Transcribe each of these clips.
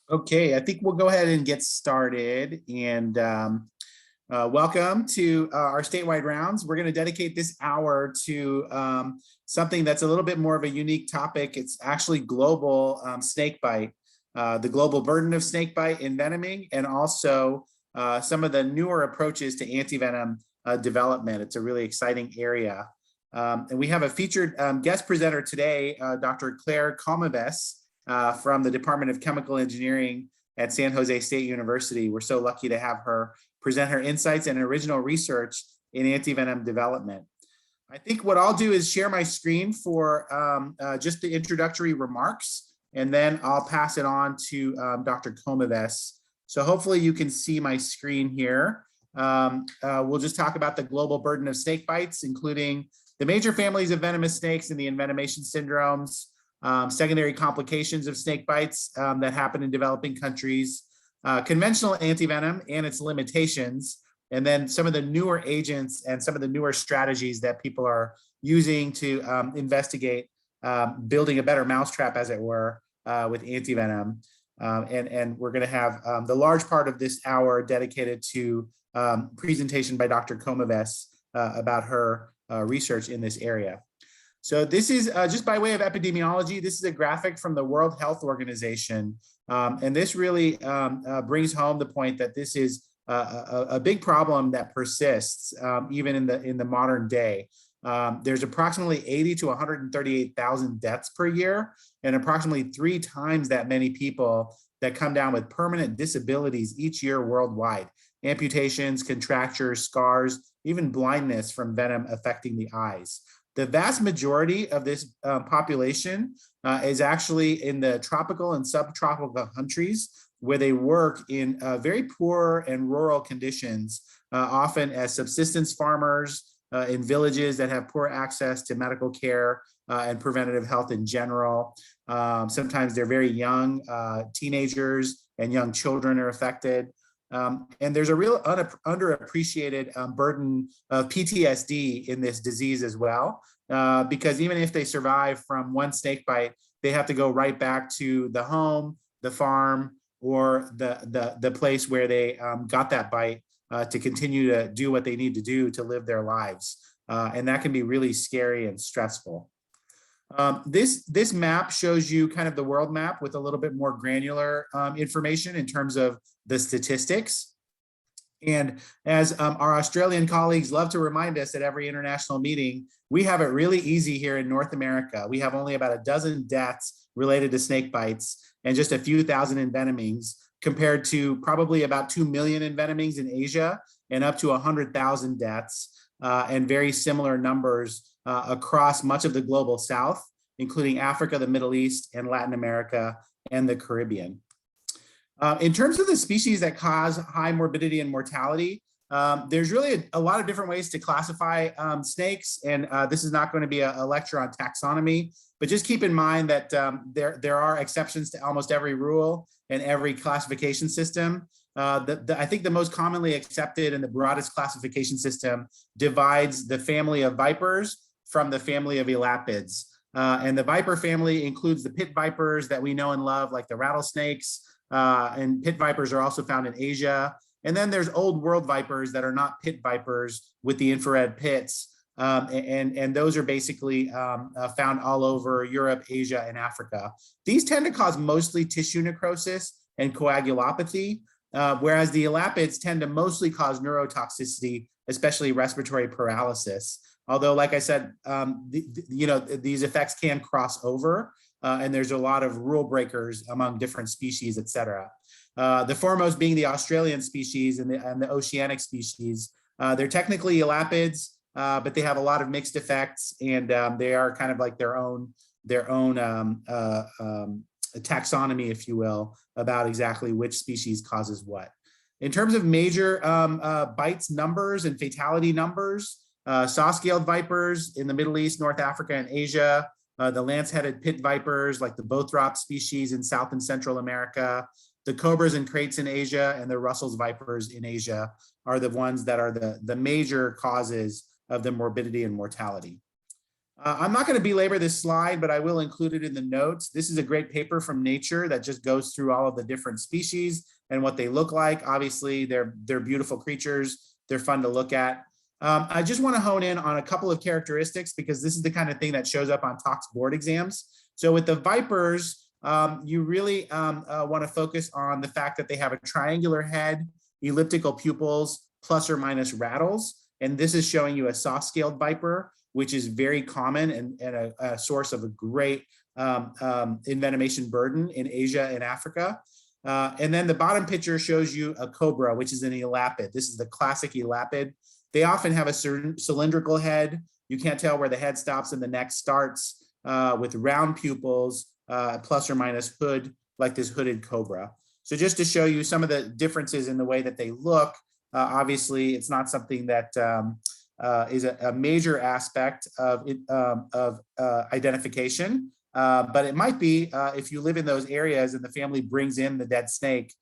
Okay, I think we'll go ahead and get started. And welcome to our statewide rounds. We're going to dedicate this hour to something that's a little bit more of a unique topic. It's actually global snakebite, the global burden of snakebite and venoming, and also some of the newer approaches to antivenom development. It's a really exciting area. And we have a featured guest presenter today, Dr. Claire Komives, from the Department of Chemical Engineering at San Jose State University. We're so lucky to have her present her insights and original research in antivenom development. I think what I'll do is share my screen for just the introductory remarks, and then I'll pass it on to Dr. Komives. So hopefully you can see my screen here. We'll just talk about the global burden of snake bites, including the major families of venomous snakes and the envenomation syndromes, secondary complications of snake bites that happen in developing countries, conventional antivenom and its limitations, and then some of the newer agents and some of the newer strategies that people are using to investigate building a better mousetrap, as it were, with antivenom. And we're going to have the large part of this hour dedicated to presentation by Dr. Komives about her research in this area. So this is just by way of epidemiology. This is a graphic from the World Health Organization. And this really brings home the point that this is a big problem that persists even in the modern day. There's approximately 80 to 138,000 deaths per year, and approximately 3 times that many people that come down with permanent disabilities each year worldwide. Amputations, contractures, scars, even blindness from venom affecting the eyes. The vast majority of this population is actually in the tropical and subtropical countries where they work in very poor and rural conditions, often as subsistence farmers in villages that have poor access to medical care and preventative health in general. Sometimes they're very young, teenagers and young children are affected. And there's a real underappreciated burden of PTSD in this disease as well, because even if they survive from one snake bite, they have to go right back to the home, the farm, or the place where they got that bite to continue to do what they need to do to live their lives. And that can be really scary and stressful. This map shows you kind of the world map with a little bit more granular information in terms of the statistics. And as our Australian colleagues love to remind us at every international meeting, we have it really easy here in North America. We have only about a dozen deaths related to snake bites and just a few thousand envenomings, compared to probably about 2 million envenomings in Asia and up to 100,000 deaths, and very similar numbers across much of the global South, including Africa, the Middle East, and Latin America, and the Caribbean. In terms of the species that cause high morbidity and mortality, there's really a lot of different ways to classify snakes, and this is not going to be a lecture on taxonomy, but just keep in mind that there are exceptions to almost every rule and every classification system. I think the most commonly accepted and the broadest classification system divides the family of vipers from the family of elapids. And the viper family includes the pit vipers that we know and love, like the rattlesnakes, and pit vipers are also found in Asia. And then there's old world vipers that are not pit vipers with the infrared pits. And those are basically found all over Europe, Asia, and Africa. These tend to cause mostly tissue necrosis and coagulopathy, whereas the elapids tend to mostly cause neurotoxicity, especially respiratory paralysis. Although, like I said, these effects can cross over, and there's a lot of rule breakers among different species, et cetera. The foremost being the Australian species and the oceanic species. They're technically elapids, but they have a lot of mixed effects, and they are kind of like their own taxonomy, if you will, about exactly which species causes what. In terms of major bites numbers and fatality numbers, saw-scaled vipers in the Middle East, North Africa, and Asia, the lance-headed pit vipers like the Bothrop species in South and Central America, the cobras and kraits in Asia, and the Russell's vipers in Asia are the ones that are the major causes of the morbidity and mortality. I'm not going to belabor this slide, but I will include it in the notes. This is a great paper from Nature that just goes through all of the different species and what they look like. Obviously, they're beautiful creatures. They're fun to look at. I just want to hone in on a couple of characteristics because this is the kind of thing that shows up on tox board exams. So with the vipers, you really want to focus on the fact that they have a triangular head, elliptical pupils, plus or minus rattles. And this is showing you a soft-scaled viper, which is very common and a source of a great envenomation burden in Asia and Africa. And then the bottom picture shows you a cobra, which is an elapid. This is the classic elapid. They often have a certain cylindrical head. You can't tell where the head stops and the neck starts, with round pupils, plus or minus hood, like this hooded cobra. So just to show you some of the differences in the way that they look, obviously it's not something that is a major aspect of identification, but it might be if you live in those areas and the family brings in the dead snake,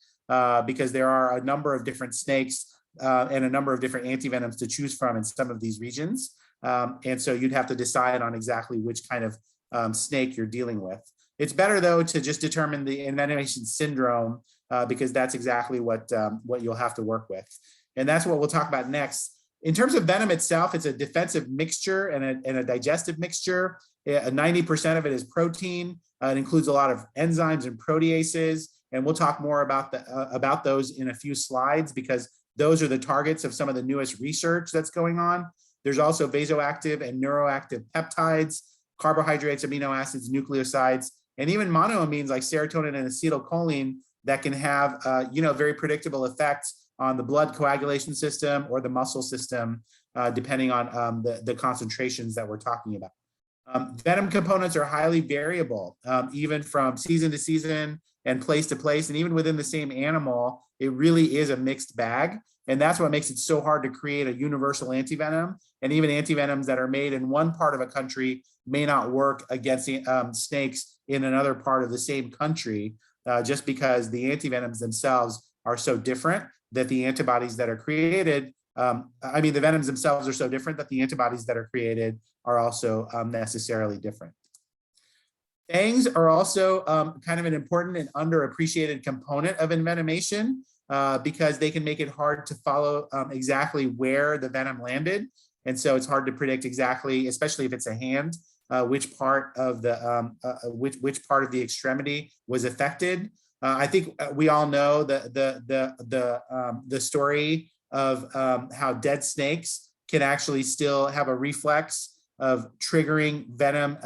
because there are a number of different snakes and a number of different antivenoms to choose from in some of these regions. And so you'd have to decide on exactly which kind of snake you're dealing with. It's better though to just determine the envenomation syndrome because that's exactly what you'll have to work with. And that's what we'll talk about next. In terms of venom itself, it's a defensive mixture and a digestive mixture. 90% of it is protein. It includes a lot of enzymes and proteases. And we'll talk more about those in a few slides because those are the targets of some of the newest research that's going on. There's also vasoactive and neuroactive peptides, carbohydrates, amino acids, nucleosides, and even monoamines like serotonin and acetylcholine that can have very predictable effects on the blood coagulation system or the muscle system, depending on the concentrations that we're talking about. Venom components are highly variable, even from season to season and place to place, and even within the same animal, it really is a mixed bag. And that's what makes it so hard to create a universal antivenom. And even antivenoms that are made in one part of a country may not work against snakes in another part of the same country, just because the antivenoms themselves are so different that the antibodies that are created, the venoms themselves are so different that the antibodies that are created are also necessarily different. Fangs are also kind of an important and underappreciated component of envenomation because they can make it hard to follow exactly where the venom landed. And so it's hard to predict exactly, especially if it's a hand, which part of the which part of the extremity was affected. I think we all know the story of how dead snakes can actually still have a reflex of triggering venom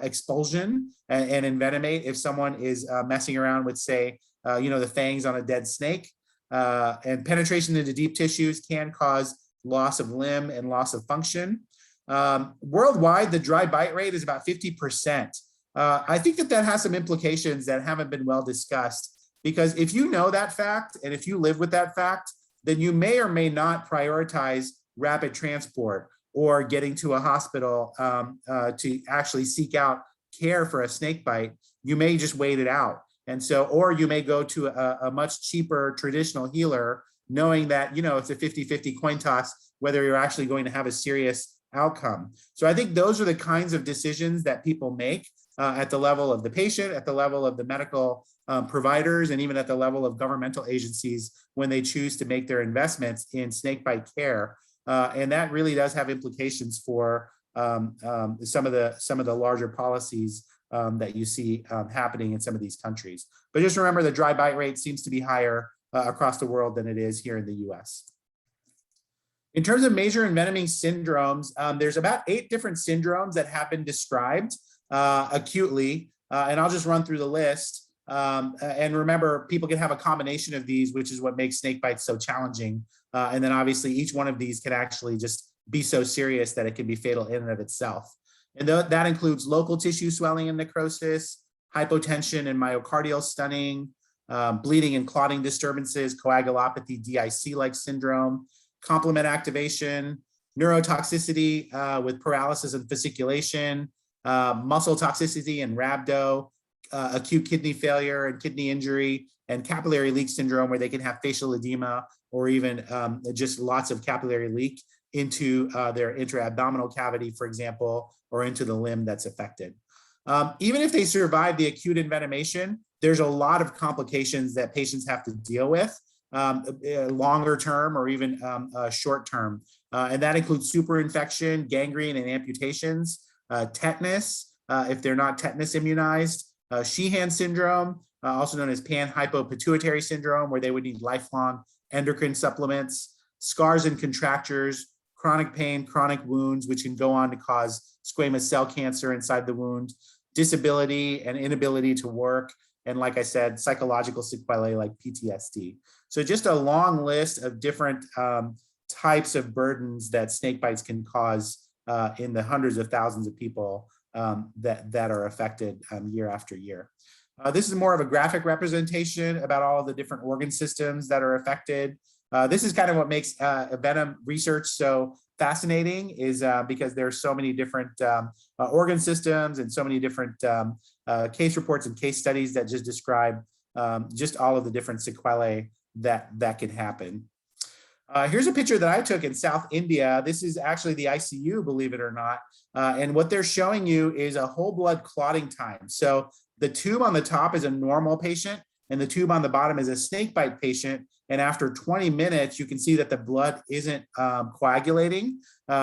expulsion and envenomate if someone is messing around with, say, the fangs on a dead snake. And penetration into deep tissues can cause loss of limb and loss of function. Worldwide, the dry bite rate is about 50%. I think that has some implications that haven't been well discussed, because if you know that fact and if you live with that fact, then you may or may not prioritize rapid transport or getting to a hospital to actually seek out care for a snake bite. You may just wait it out. And so, or you may go to a much cheaper traditional healer, knowing that, it's a 50-50 coin toss, whether you're actually going to have a serious outcome. So I think those are the kinds of decisions that people make at the level of the patient, at the level of the medical providers, and even at the level of governmental agencies when they choose to make their investments in snakebite care. And that really does have implications for some of the larger policies that you see happening in some of these countries. But just remember, the dry bite rate seems to be higher across the world than it is here in the US. In terms of major envenoming syndromes, there's about 8 different syndromes that have been described acutely, and I'll just run through the list. And remember, people can have a combination of these, which is what makes snake bites so challenging. And then obviously each one of these can actually just be so serious that it can be fatal in and of itself. And that includes local tissue swelling and necrosis, hypotension and myocardial stunning, bleeding and clotting disturbances, coagulopathy, DIC-like syndrome, complement activation, neurotoxicity with paralysis and fasciculation, muscle toxicity and rhabdo, acute kidney failure and kidney injury, and capillary leak syndrome, where they can have facial edema or even just lots of capillary leak into their intra-abdominal cavity, for example, or into the limb that's affected. Even if they survive the acute envenomation, there's a lot of complications that patients have to deal with, longer term or even short term. And that includes superinfection, gangrene, and amputations, tetanus, if they're not tetanus immunized, Sheehan syndrome, also known as panhypopituitary syndrome, where they would need lifelong endocrine supplements, scars and contractures, chronic pain, chronic wounds, which can go on to cause squamous cell cancer inside the wound, disability and inability to work, and like I said, psychological sequelae like PTSD. So just a long list of different types of burdens that snake bites can cause in the hundreds of thousands of people that are affected year after year. This is more of a graphic representation about all of the different organ systems that are affected. This is kind of what makes venom research so fascinating, is because there are so many different organ systems and so many different case reports and case studies that just describe just all of the different sequelae that can happen. Here's a picture that I took in South India. This is actually the ICU, believe it or not. And what they're showing you is a whole blood clotting time. So the tube on the top is a normal patient, and the tube on the bottom is a snakebite patient. And after 20 minutes, you can see that the blood isn't coagulating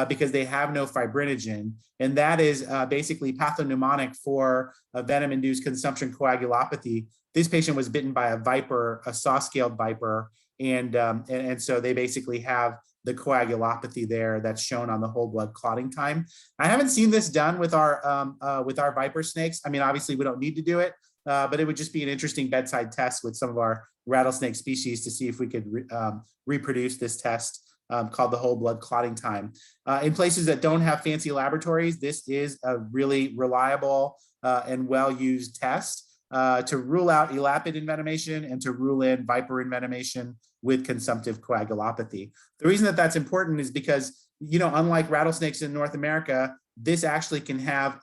because they have no fibrinogen. And that is basically pathognomonic for a venom-induced consumption coagulopathy. This patient was bitten by a viper, a saw-scaled viper. And so they basically have the coagulopathy there that's shown on the whole blood clotting time. I haven't seen this done with our viper snakes. I mean, obviously we don't need to do it, but it would just be an interesting bedside test with some of our rattlesnake species to see if we could reproduce this test called the whole blood clotting time. In places that don't have fancy laboratories, this is a really reliable and well-used test to rule out elapid envenomation and to rule in viper envenomation with consumptive coagulopathy. The reason that that's important is because, you know, unlike rattlesnakes in North America, this actually can have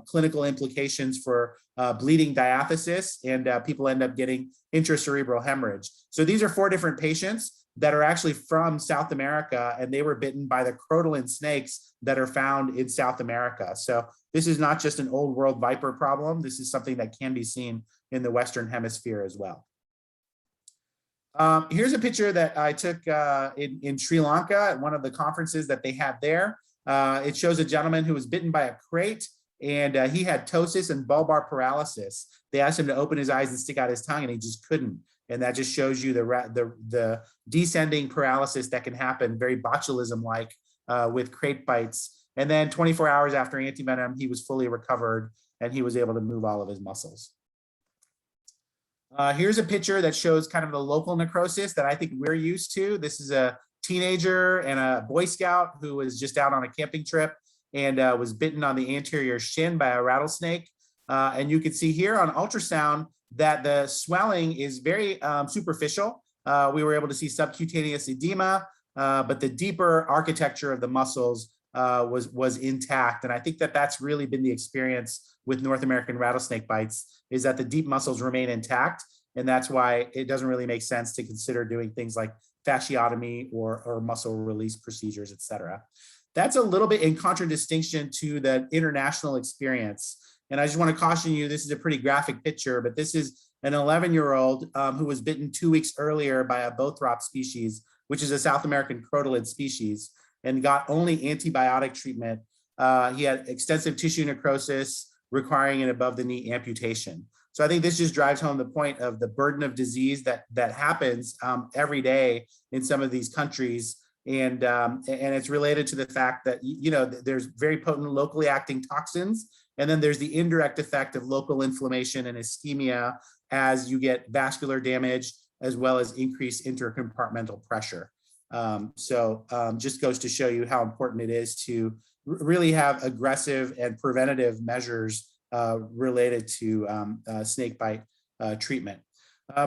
clinical implications for bleeding diathesis, and people end up getting intracerebral hemorrhage. So these are 4 different patients that are actually from South America, and they were bitten by the crotalid snakes that are found in South America. So this is not just an old world viper problem. This is something that can be seen in the Western Hemisphere as well. Here's a picture that I took in Sri Lanka at one of the conferences that they had there. It shows a gentleman who was bitten by a crate, and he had ptosis and bulbar paralysis. They asked him to open his eyes and stick out his tongue, and he just couldn't. And that just shows you the descending paralysis that can happen, very botulism-like with crate bites. And then 24 hours after antivenom, he was fully recovered and he was able to move all of his muscles. Here's a picture that shows kind of the local necrosis that I think we're used to. This is a teenager and a Boy Scout who was just out on a camping trip and was bitten on the anterior shin by a rattlesnake. And you can see here on ultrasound that the swelling is very superficial. We were able to see subcutaneous edema, but the deeper architecture of the muscles was intact. And I think that that's really been the experience with North American rattlesnake bites, is that the deep muscles remain intact. And that's why it doesn't really make sense to consider doing things like fasciotomy or muscle release procedures, et cetera. That's a little bit in contradistinction to the international experience. And I just want to caution you, this is a pretty graphic picture, but this is an 11-year-old who was bitten 2 weeks earlier by a Bothrop species, which is a South American crotalid species, and got only antibiotic treatment. He had extensive tissue necrosis requiring an above-the-knee amputation. So I think this just drives home the point of the burden of disease that happens every day in some of these countries. And it's related to the fact that, you know, there's very potent locally acting toxins, and then there's the indirect effect of local inflammation and ischemia as you get vascular damage, as well as increased intercompartmental pressure. Just goes to show you how important it is to really have aggressive and preventative measures related to snakebite treatment.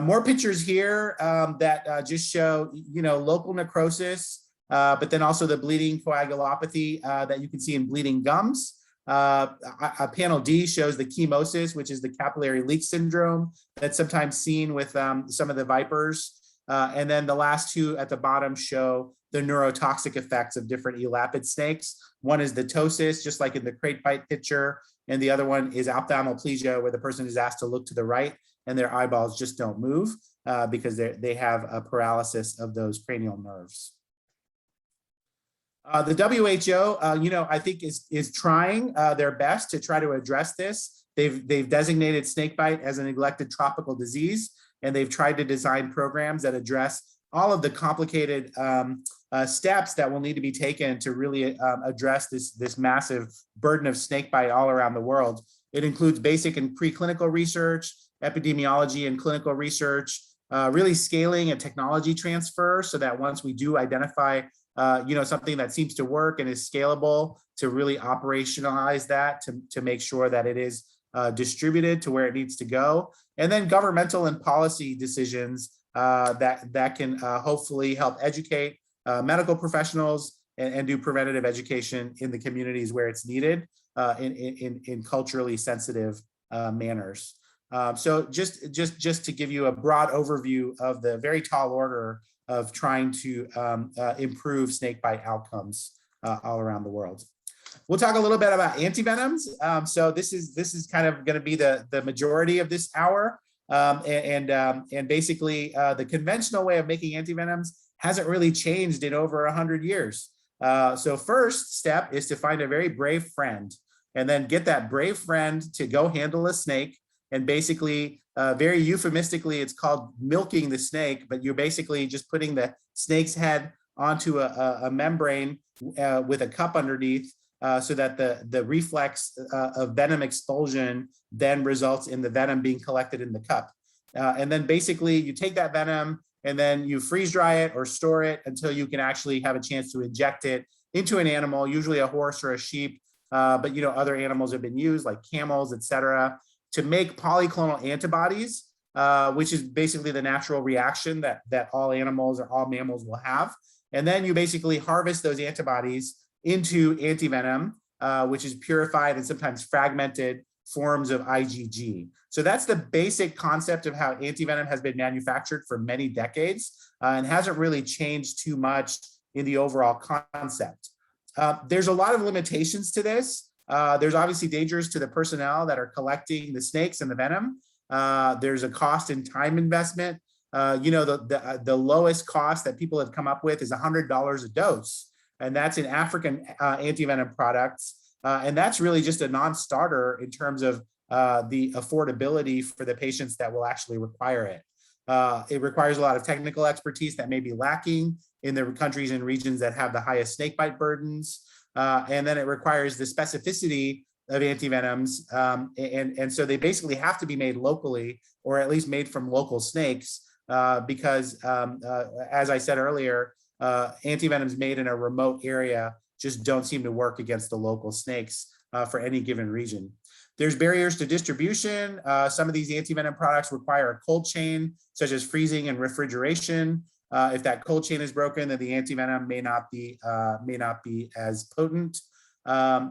More pictures here that just show, you know, local necrosis, but then also the bleeding coagulopathy that you can see in bleeding gums. Panel D shows the chemosis, which is the capillary leak syndrome that's sometimes seen with some of the vipers. And then the last 2 at the bottom show the neurotoxic effects of different elapid snakes. One is the ptosis, just like in the crate bite picture, and the other one is ophthalmoplegia, where the person is asked to look to the right and their eyeballs just don't move because they have a paralysis of those cranial nerves. The WHO, I think is trying their best to try to address this. They've designated snakebite as a neglected tropical disease, and they've tried to design programs that address all of the complicated steps that will need to be taken to really address this massive burden of snakebite all around the world. It includes basic and preclinical research, epidemiology and clinical research, really scaling and technology transfer so that once we do identify something that seems to work and is scalable, to really operationalize that to make sure that it is distributed to where it needs to go. And then governmental and policy decisions that can hopefully help educate medical professionals and do preventative education in the communities where it's needed in culturally sensitive manners. So just to give you a broad overview of the very tall order of trying to improve snakebite outcomes all around the world. We'll talk a little bit about antivenoms. So this is kind of going to be the majority of this hour, and basically the conventional way of making antivenoms hasn't really changed in over 100 years. So first step is to find a very brave friend, and then get that brave friend to go handle a snake. And basically, very euphemistically, it's called milking the snake, but you're basically just putting the snake's head onto a membrane with a cup underneath so that the reflex of venom expulsion then results in the venom being collected in the cup. And then basically you take that venom and then you freeze dry it or store it until you can actually have a chance to inject it into an animal, usually a horse or a sheep, but other animals have been used like camels, etc., to make polyclonal antibodies, which is basically the natural reaction that all animals or all mammals will have. And then you basically harvest those antibodies into antivenom, which is purified and sometimes fragmented forms of IgG. So that's the basic concept of how antivenom has been manufactured for many decades and hasn't really changed too much in the overall concept. There's a lot of limitations to this. There's obviously dangers to the personnel that are collecting the snakes and the venom. There's a cost and time investment. The lowest cost that people have come up with is $100 a dose, and that's in African antivenom products. And that's really just a non-starter in terms of the affordability for the patients that will actually require it. It requires a lot of technical expertise that may be lacking in the countries and regions that have the highest snakebite burdens. And then it requires the specificity of antivenoms. And so they basically have to be made locally, or at least made from local snakes, because as I said earlier, antivenoms made in a remote area just don't seem to work against the local snakes for any given region. There's barriers to distribution. Some of these antivenom products require a cold chain, such as freezing and refrigeration. If that cold chain is broken, then the antivenom may not be as potent.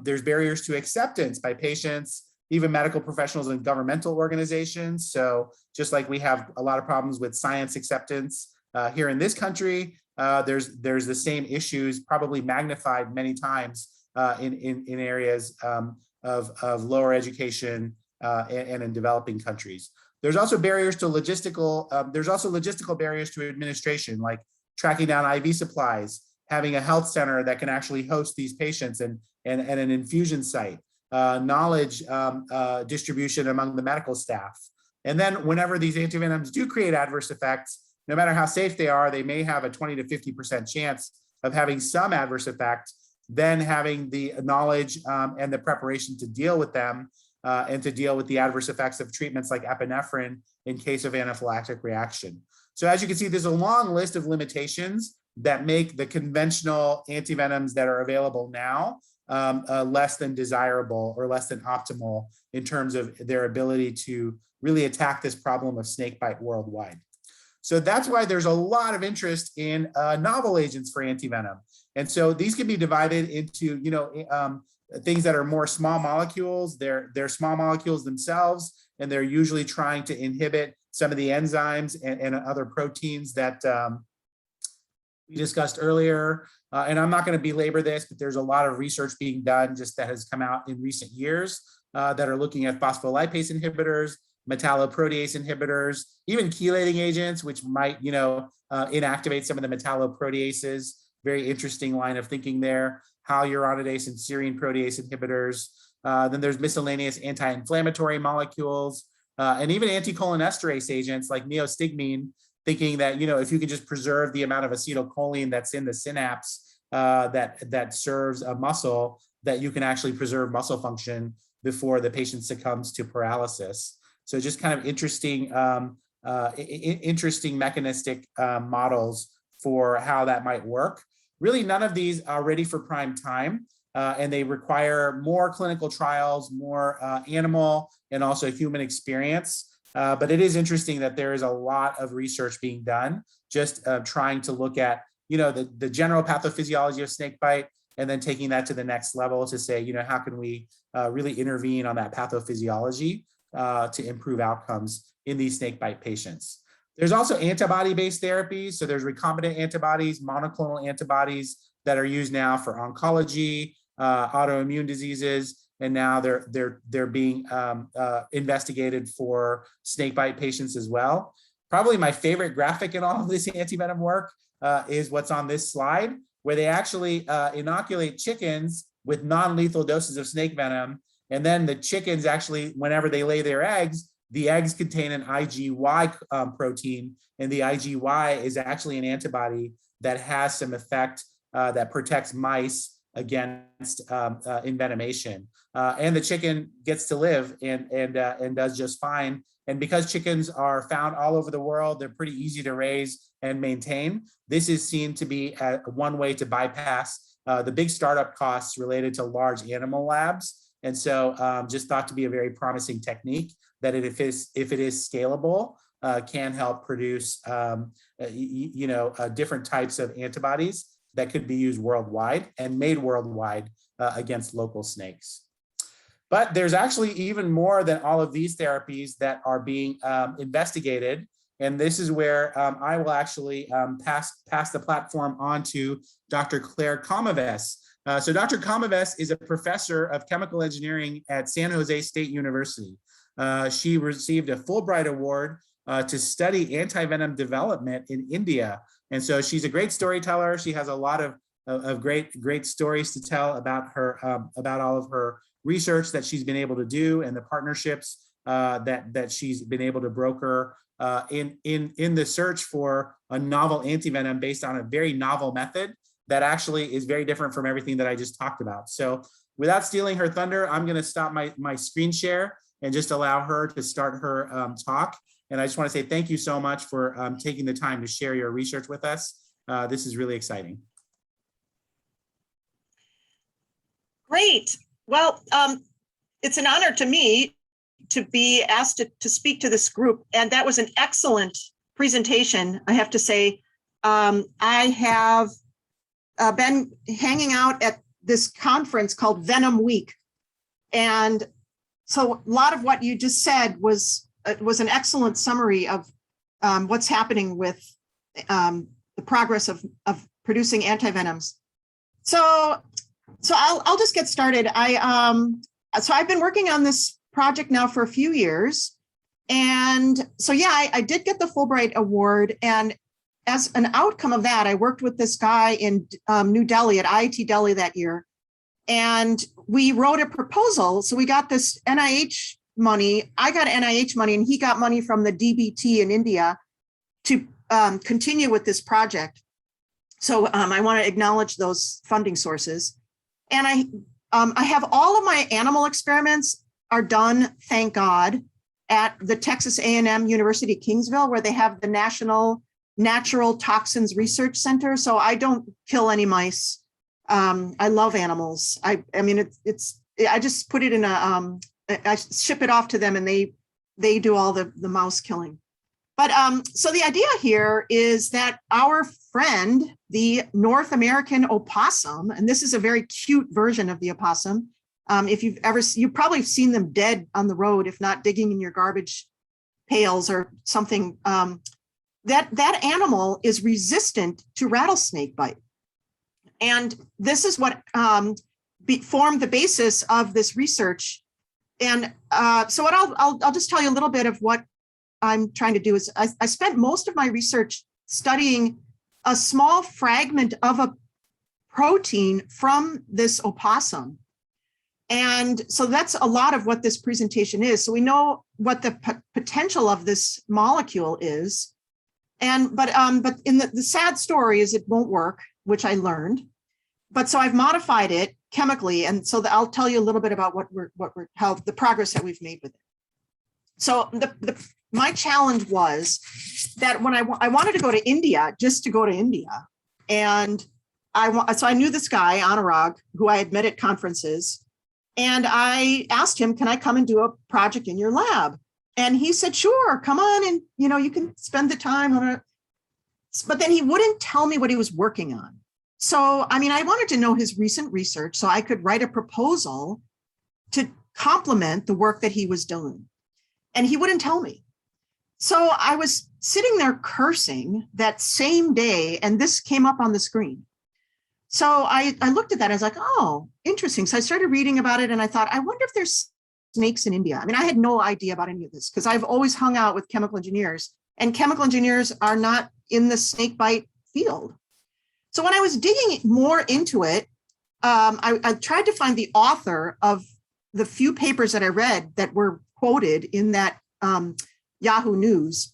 There's barriers to acceptance by patients, even medical professionals and governmental organizations. So just like we have a lot of problems with science acceptance here in this country, there's the same issues, probably magnified many times in areas of lower education and in developing countries. There's also barriers to logistical barriers to administration, like tracking down IV supplies, having a health center that can actually host these patients and an infusion site, knowledge distribution among the medical staff. And then whenever these antivenoms do create adverse effects, no matter how safe they are, they may have a 20 to 50% chance of having some adverse effect, then having the knowledge and the preparation to deal with them and to deal with the adverse effects of treatments like epinephrine in case of anaphylactic reaction. So as you can see, there's a long list of limitations that make the conventional antivenoms that are available now less than desirable or less than optimal in terms of their ability to really attack this problem of snakebite worldwide. So that's why there's a lot of interest in novel agents for antivenom. And so these can be divided into, things that are more small molecules. They're small molecules themselves, and they're usually trying to inhibit some of the enzymes and other proteins that we discussed earlier. And I'm not going to belabor this, but there's a lot of research being done just that has come out in recent years that are looking at phospholipase inhibitors, metalloprotease inhibitors, even chelating agents, which might, inactivate some of the metalloproteases. Very interesting line of thinking there. Hyaluronidase and serine protease inhibitors. Then there's miscellaneous anti-inflammatory molecules, and even anticholinesterase agents like neostigmine, thinking that, if you can just preserve the amount of acetylcholine that's in the synapse that serves a muscle, that you can actually preserve muscle function before the patient succumbs to paralysis. So just kind of interesting, interesting mechanistic models for how that might work. Really, none of these are ready for prime time, and they require more clinical trials, more animal and also human experience. But it is interesting that there is a lot of research being done, just trying to look at, the general pathophysiology of snakebite, and then taking that to the next level to say, how can we really intervene on that pathophysiology to improve outcomes in these snakebite patients. There's also antibody-based therapies. So there's recombinant antibodies, monoclonal antibodies that are used now for oncology, autoimmune diseases, and now they're being investigated for snakebite patients as well. Probably my favorite graphic in all of this antivenom work is what's on this slide, where they actually inoculate chickens with non-lethal doses of snake venom, and then the chickens actually, whenever they lay their eggs, the eggs contain an IgY protein, and the IgY is actually an antibody that has some effect that protects mice against envenomation. And the chicken gets to live and does just fine. And because chickens are found all over the world, they're pretty easy to raise and maintain. This is seen to be one way to bypass the big startup costs related to large animal labs. And so just thought to be a very promising technique that if it is scalable, can help produce different types of antibodies that could be used worldwide and made worldwide against local snakes. But there's actually even more than all of these therapies that are being investigated. And this is where I will actually pass the platform on to Dr. Claire Komives. So Dr. Komives is a professor of chemical engineering at San Jose State University. She received a Fulbright Award to study anti-venom development in India. And so she's a great storyteller. She has a lot of great stories to tell about about all of her research that she's been able to do and the partnerships that she's been able to broker in the search for a novel antivenom based on a very novel method that actually is very different from everything that I just talked about. So without stealing her thunder, I'm going to stop my screen share and just allow her to start her talk. And I just want to say thank you so much for taking the time to share your research with us. This is really exciting. Great. Well, it's an honor to me to be asked to speak to this group. And that was an excellent presentation, I have to say. I have been hanging out at this conference called Venom Week. And so a lot of what you just said was an excellent summary of what's happening with the progress of producing antivenoms. So I'll just get started. So I've been working on this project now for a few years. And so, yeah, I did get the Fulbright Award. And as an outcome of that, I worked with this guy in New Delhi at IIT Delhi that year. And we wrote a proposal. So we got this NIH money. I got NIH money and he got money from the DBT in India to continue with this project. So I want to acknowledge those funding sources. And I have all of my animal experiments are done, thank God, at the Texas A&M University Kingsville, where they have the National Natural Toxins Research Center. So I don't kill any mice. I love animals. I mean, I just put it in I ship it off to them and they do all the mouse killing. But so the idea here is that our friend, the North American opossum, and this is a very cute version of the opossum. If you've probably seen them dead on the road, if not digging in your garbage pails or something. that animal is resistant to rattlesnake bite. And this is what formed the basis of this research. And so what I'll just tell you a little bit of what I'm trying to do is I spent most of my research studying a small fragment of a protein from this opossum. And so that's a lot of what this presentation is. So we know what the potential of this molecule is. But in the sad story is it won't work, which I learned. But so I've modified it chemically, and so I'll tell you a little bit about how the progress that we've made with it. So my challenge was that when I wanted to go to India, just to go to India, and so I knew this guy Anurag, who I had met at conferences, and I asked him, "Can I come and do a project in your lab?" And he said, "Sure, come on, and you can spend the time on it." But then he wouldn't tell me what he was working on. So, I wanted to know his recent research so I could write a proposal to complement the work that he was doing. And he wouldn't tell me. So I was sitting there cursing that same day, and this came up on the screen. So I looked at that, I was like, oh, interesting. So I started reading about it, and I thought, I wonder if there's snakes in India. I had no idea about any of this because I've always hung out with chemical engineers, and chemical engineers are not in the snake bite field. So when I was digging more into it, I tried to find the author of the few papers that I read that were quoted in that Yahoo News.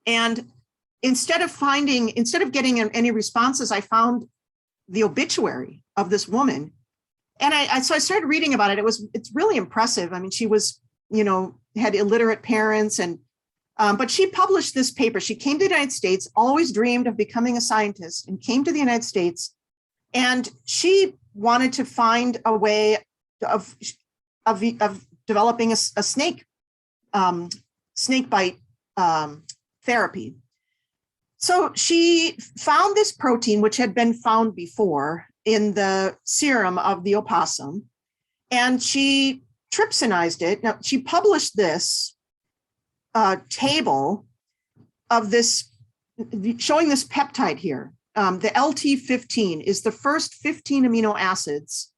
And instead of getting any responses, I found the obituary of this woman. And so I started reading about it. It's really impressive. She was, had illiterate parents, and but she published this paper. She came to the United States, always dreamed of becoming a scientist, and came to the United States. And she wanted to find a way of developing a snake bite therapy. So she found this protein, which had been found before in the serum of the opossum, and she trypsinized it. Now, she published this table of this, showing this peptide here. The LT15 is the first 15 amino acids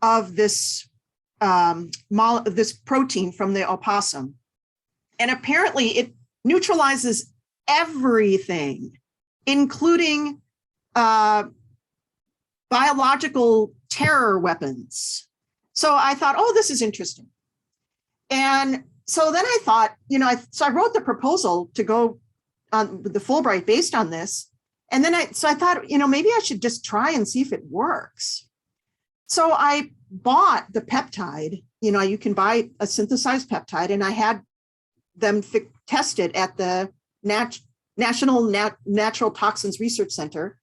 of this protein from the opossum. And apparently it neutralizes everything, including biological terror weapons. So I thought, oh, this is interesting. And so then I thought, so I wrote the proposal to go on the Fulbright based on this. And then I thought, maybe I should just try and see if it works. So I bought the peptide. You can buy a synthesized peptide, and I had them test it at the National Natural Toxins Research Center.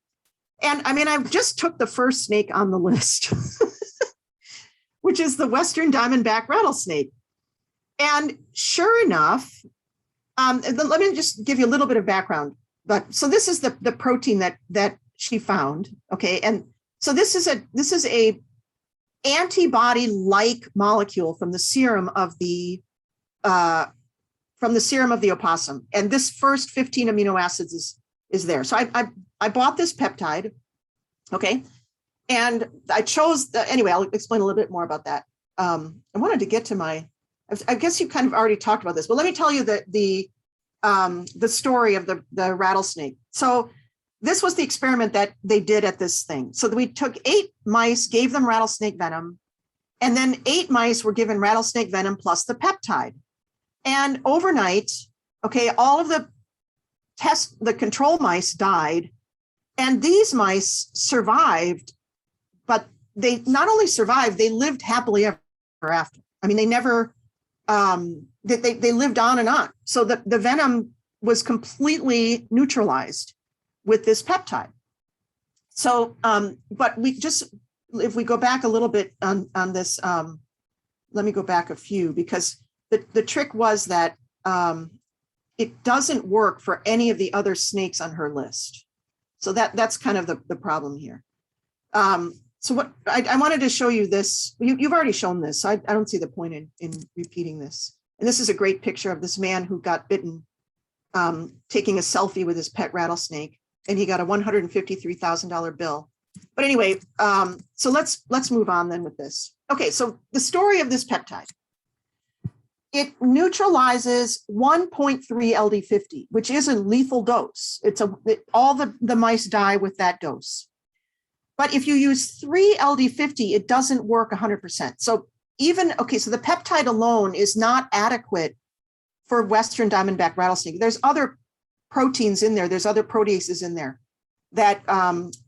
And I just took the first snake on the list, which is the Western Diamondback rattlesnake. And sure enough, let me just give you a little bit of background. But so this is the protein that she found. Okay, and so this is a antibody-like molecule from the serum of the opossum, and this first 15 amino acids is there. So I bought this peptide, okay, and I chose anyway. I'll explain a little bit more about that. I wanted to get to I guess you kind of already talked about this, but let me tell you the story of the rattlesnake. So this was the experiment that they did at this thing. So we took 8 mice, gave them rattlesnake venom, and then 8 mice were given rattlesnake venom plus the peptide. And overnight, okay, all of the control mice died, and these mice survived, but they not only survived, they lived happily ever after. They never, they lived on and on. So the venom was completely neutralized with this peptide. So, but if we go back a little bit on this, let me go back a few, because the trick was that it doesn't work for any of the other snakes on her list. So that's kind of the problem here. So what I wanted to show you this, you've already shown this, so I don't see the point in repeating this. And this is a great picture of this man who got bitten taking a selfie with his pet rattlesnake, and he got a $153,000 bill. But anyway, so let's move on then with this. Okay, so the story of this peptide. It neutralizes 1.3 LD50, which is a lethal dose. All the mice die with that dose. But if you use 3 LD50, it doesn't work 100%. So so the peptide alone is not adequate for Western Diamondback rattlesnake. There's other proteins in there. There's other proteases in there that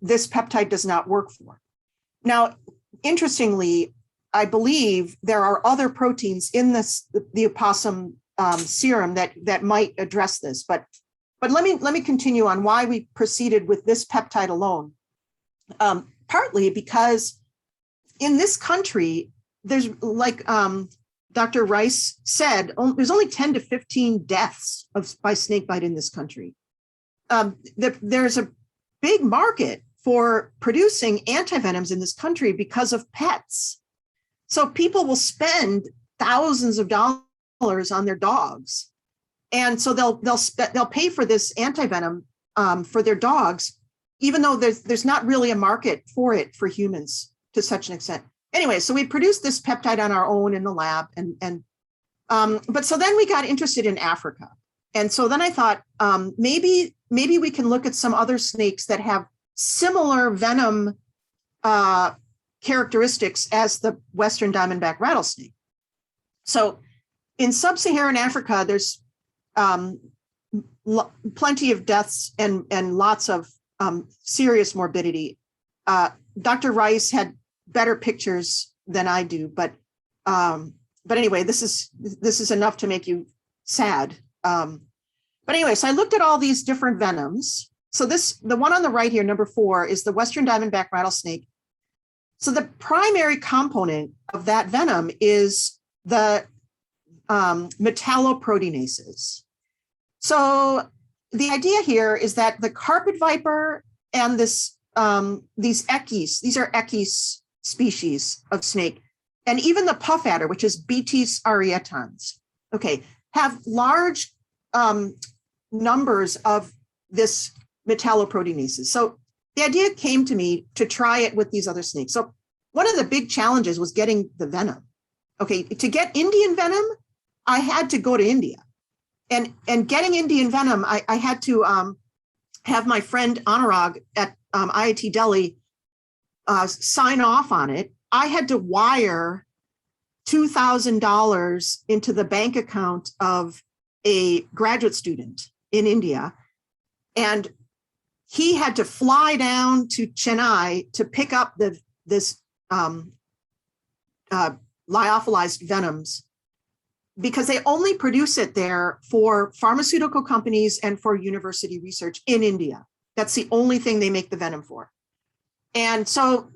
this peptide does not work for. Now, interestingly, I believe there are other proteins in the opossum serum that might address this. But let me continue on why we proceeded with this peptide alone. Partly because in this country, there's like Dr. Rais said, there's only 10 to 15 deaths by snakebite in this country. There's a big market for producing antivenoms in this country because of pets. So people will spend thousands of dollars on their dogs. And so they'll pay for this antivenom for their dogs, even though there's not really a market for it for humans to such an extent. Anyway, so we produced this peptide on our own in the lab, but so then we got interested in Africa. And so then I thought, maybe we can look at some other snakes that have similar venom characteristics as the Western Diamondback rattlesnake. So in sub-Saharan Africa, there's plenty of deaths and lots of serious morbidity. Dr. Rais had better pictures than I do, but anyway, this is enough to make you sad. But anyway, so I looked at all these different venoms. So the one on the right here, number 4, is the Western Diamondback rattlesnake. So the primary component of that venom is the metalloproteinases. So the idea here is that the carpet viper and these echis, these are echis species of snake, and even the puff adder, which is Betis arietans, okay, have large numbers of this metalloproteinases. So the idea came to me to try it with these other snakes. So one of the big challenges was getting the venom. Okay, to get Indian venom, I had to go to India. And getting Indian venom, I had to have my friend Anurag at IIT Delhi sign off on it. I had to wire $2,000 into the bank account of a graduate student in India. And he had to fly down to Chennai to pick up this lyophilized venoms, because they only produce it there for pharmaceutical companies and for university research in India. That's the only thing they make the venom for. And so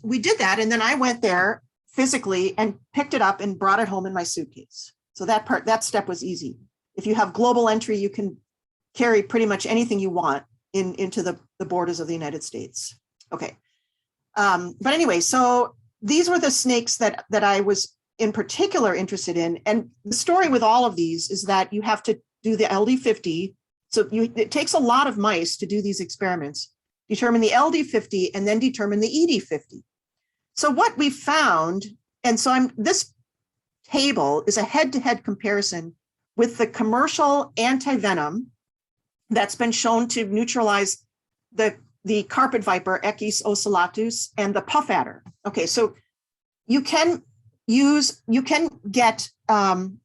we did that. And then I went there physically and picked it up and brought it home in my suitcase. So that step was easy. If you have global entry, you can carry pretty much anything you want into the borders of the United States. Okay. But anyway, so these were the snakes that I was in particular interested in. And the story with all of these is that you have to do the LD50. So it takes a lot of mice to do these experiments, determine the LD50 and then determine the ED50. So what we found, and so this table is a head-to-head comparison with the commercial antivenom that's been shown to neutralize the carpet viper, Echis ocellatus, and the puff adder. Okay, so you can get, and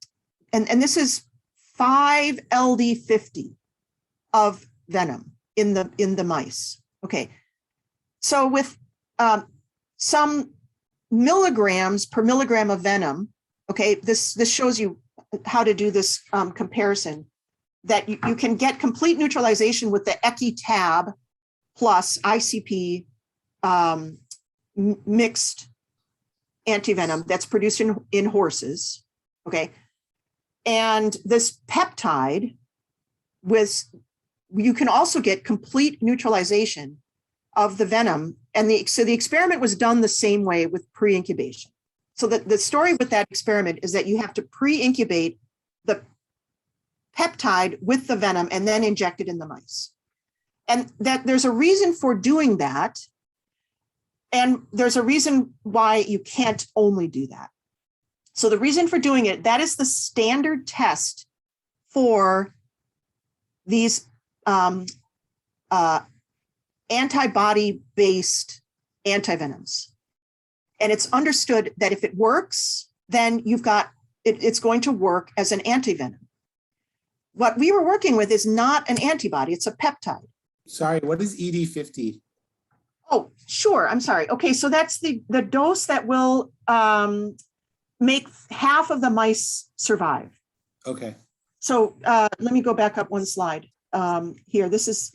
this is 5 LD50 of venom in the mice. Okay, so with some milligrams per milligram of venom, okay, this shows you how to do this comparison, that you can get complete neutralization with the Echi tab plus ICP mixed antivenom that's produced in horses, okay? And this peptide you can also get complete neutralization of the venom. And so the experiment was done the same way with pre-incubation. So the story with that experiment is that you have to pre-incubate peptide with the venom and then inject it in the mice. And that there's a reason for doing that. And there's a reason why you can't only do that. So the reason for doing it, that is the standard test for these antibody-based antivenoms. And it's understood that if it works, then you've got, it's going to work as an antivenom. What we were working with is not an antibody, it's a peptide. Sorry, what is ED50? Oh, sure, I'm sorry. Okay, so that's the dose that will make half of the mice survive. Okay. So let me go back up one slide. Here, this is.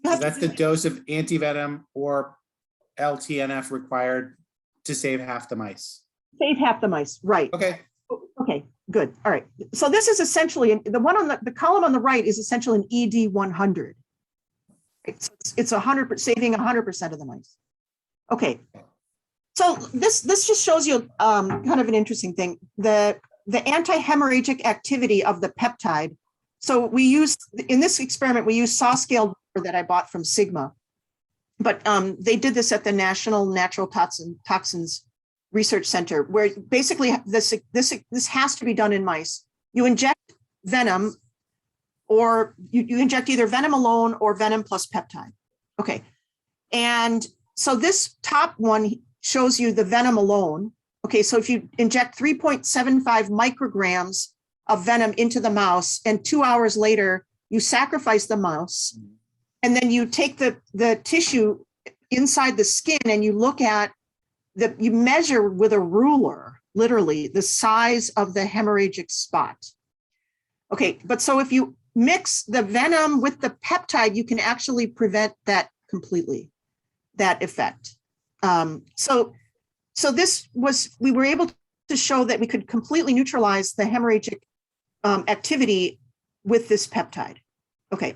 So that's the dose of antivenom or LTNF required to save half the mice. Save half the mice, right. Okay. Okay, good. All right. So this is essentially, the one on the column on the right is essentially an ED 100. It's 100%, saving 100% of the mice. Okay. So this just shows you kind of an interesting thing. The anti-hemorrhagic activity of the peptide. So we used, in this experiment, we used saw-scale that I bought from Sigma. But they did this at the National Natural Toxins Research Center, where basically this has to be done in mice. You inject venom, or you inject either venom alone or venom plus peptide. Okay. And so this top one shows you the venom alone. Okay. So if you inject 3.75 micrograms of venom into the mouse, and 2 hours later, you sacrifice the mouse, and then you take the tissue inside the skin and you look at you measure with a ruler, literally, the size of the hemorrhagic spot. Okay, but so if you mix the venom with the peptide, you can actually prevent that completely, that effect. So this was, we were able to show that we could completely neutralize the hemorrhagic activity with this peptide. Okay.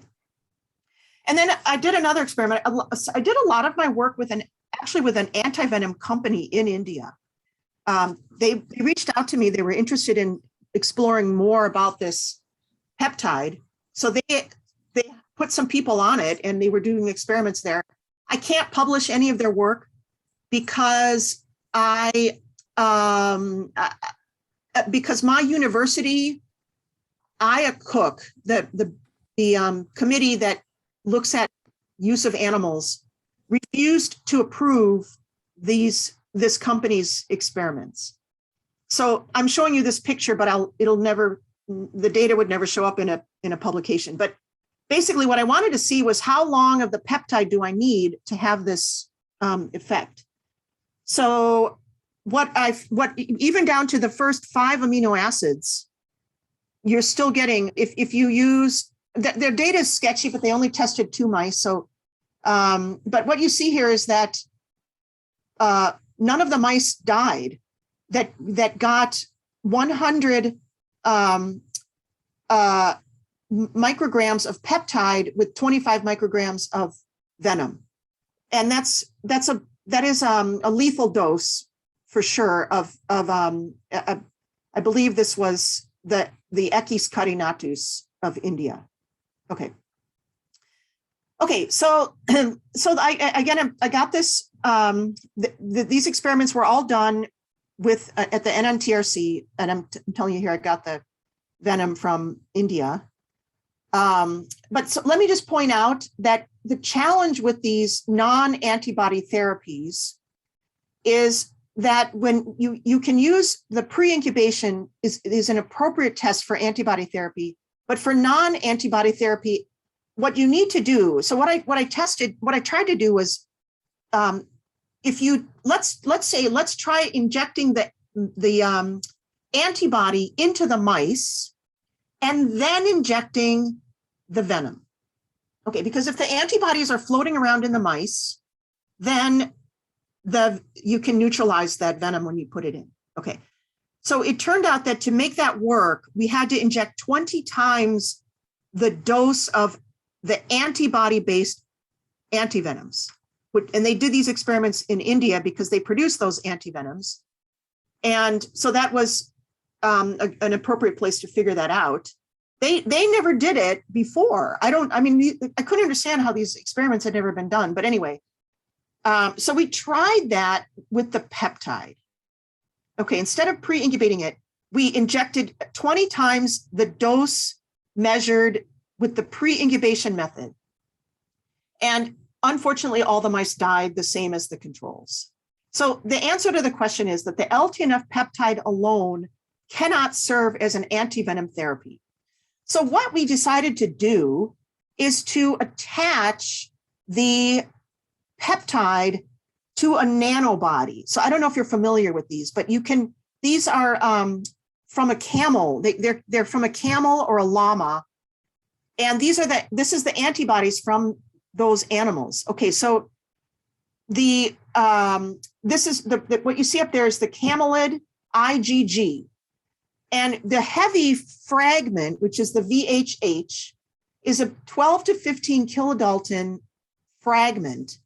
And then I did another experiment. I did a lot of my work with an anti-venom company in India. They reached out to me. They were interested in exploring more about this peptide. So they put some people on it, and they were doing experiments there. I can't publish any of their work because because my university, Aya Cook, the committee that looks at use of animals, refused to approve this company's experiments. So I'm showing you this picture, but the data would never show up in a publication. But basically what I wanted to see was how long of the peptide do I need to have this effect? So even down to the first 5 amino acids, you're still getting, if you use, their data is sketchy, but they only tested 2 mice. So, but what you see here is that none of the mice died that got 100 micrograms of peptide with 25 micrograms of venom. And that is a lethal dose for sure of I believe this was the Echis carinatus of India. Okay, so I got this. These experiments were all done at the NNTRC, and I'm telling you here, I got the venom from India. But so let me just point out that the challenge with these non-antibody therapies is that when you can use the pre-incubation is an appropriate test for antibody therapy, but for non-antibody therapy, what you need to do, so what I tried to do was, let's try injecting the antibody into the mice and then injecting the venom. Okay, because if the antibodies are floating around in the mice, then you can neutralize that venom when you put it in. Okay, so it turned out that to make that work, we had to inject 20 times the dose of the antibody-based antivenoms. And they did these experiments in India because they produced those antivenoms. And so that was an appropriate place to figure that out. They never did it before. I couldn't understand how these experiments had never been done. But anyway, so we tried that with the peptide. Okay, instead of pre-incubating it, we injected 20 times the dose measured with the pre-incubation method. And unfortunately, all the mice died the same as the controls. So the answer to the question is that the LTNF peptide alone cannot serve as an antivenom therapy. So what we decided to do is to attach the peptide to a nanobody. So I don't know if you're familiar with these, but these are from a camel. They're from a camel or a llama. And this is the antibodies from those animals. Okay, so this is what you see up there is the camelid IgG. And the heavy fragment, which is the VHH, is a 12 to 15 kilodalton fragment.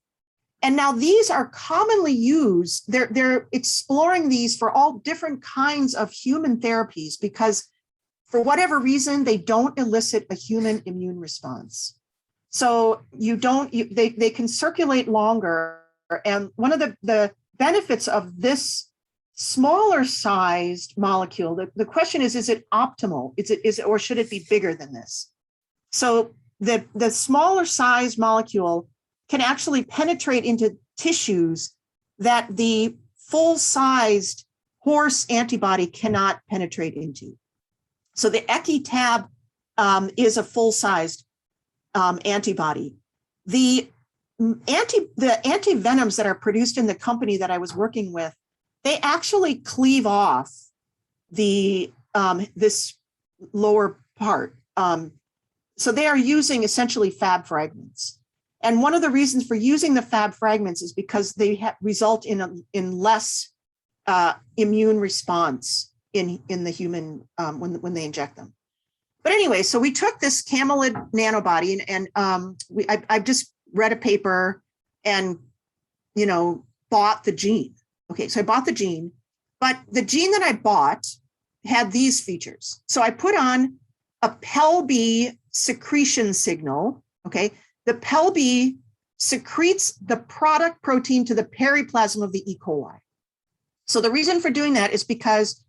And now these are commonly used. They're exploring these for all different kinds of human therapies because for whatever reason, they don't elicit a human immune response. So they can circulate longer. And one of the benefits of this smaller sized molecule, the question is it optimal? Is it, or should it be bigger than this? So the smaller sized molecule can actually penetrate into tissues that the full-sized horse antibody cannot penetrate into. So the EquiTab is a full-sized antibody. The antivenoms that are produced in the company that I was working with, they actually cleave off the this lower part. So they are using essentially Fab fragments. And one of the reasons for using the Fab fragments is because they result in less immune response in the human when they inject them. But anyway, so we took this camelid nanobody and I've just read a paper and, bought the gene. Okay, so I bought the gene, but the gene that I bought had these features. So I put on a PEL-B secretion signal, okay? The PEL-B secretes the product protein to the periplasm of the E. coli. So the reason for doing that is because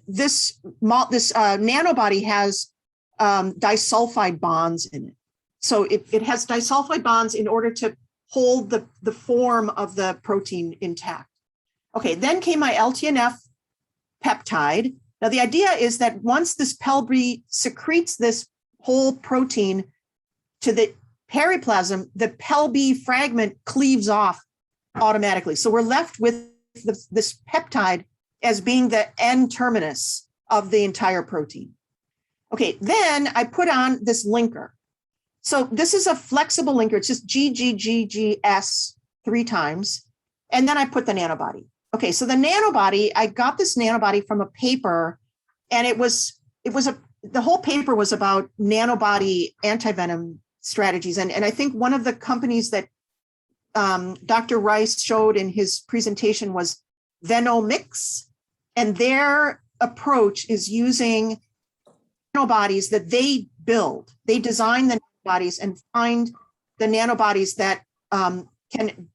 this nanobody has disulfide bonds in it. So it has disulfide bonds in order to hold the form of the protein intact. Okay, then came my LTNF peptide. Now the idea is that once this PEL-B secretes this whole protein to the periplasm, the PEL-B fragment cleaves off automatically. So we're left with this peptide as being the N-terminus of the entire protein. Okay, then I put on this linker. So this is a flexible linker. It's just GGGGS 3 times. And then I put the nanobody. Okay, so the nanobody, I got this nanobody from a paper, and the whole paper was about nanobody antivenom strategies. And I think one of the companies that Dr. Rais showed in his presentation was Venomous, and their approach is using nanobodies that they build. They design the nanobodies and find the nanobodies that can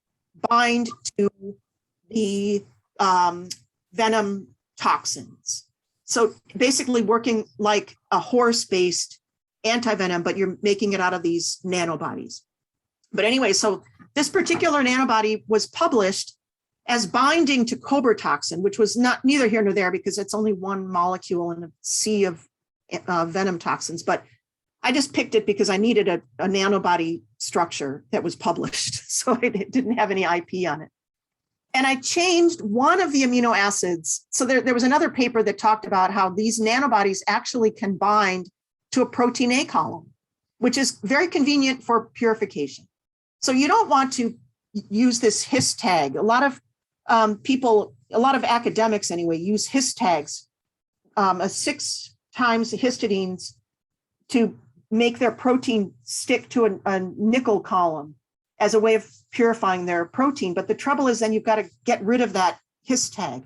bind to the venom toxins. So basically working like a horse-based antivenom, but you're making it out of these nanobodies. But anyway, so this particular nanobody was published as binding to cobra toxin, which was neither here nor there because it's only one molecule in a sea of venom toxins. But I just picked it because I needed a nanobody structure that was published. So it didn't have any IP on it. And I changed one of the amino acids. So there was another paper that talked about how these nanobodies actually can bind to a protein A column, which is very convenient for purification. So you don't want to use this his tag. A lot of academics anyway, use his tags, 6 times histidines to make their protein stick to a nickel column as a way of purifying their protein. But the trouble is then you've got to get rid of that his tag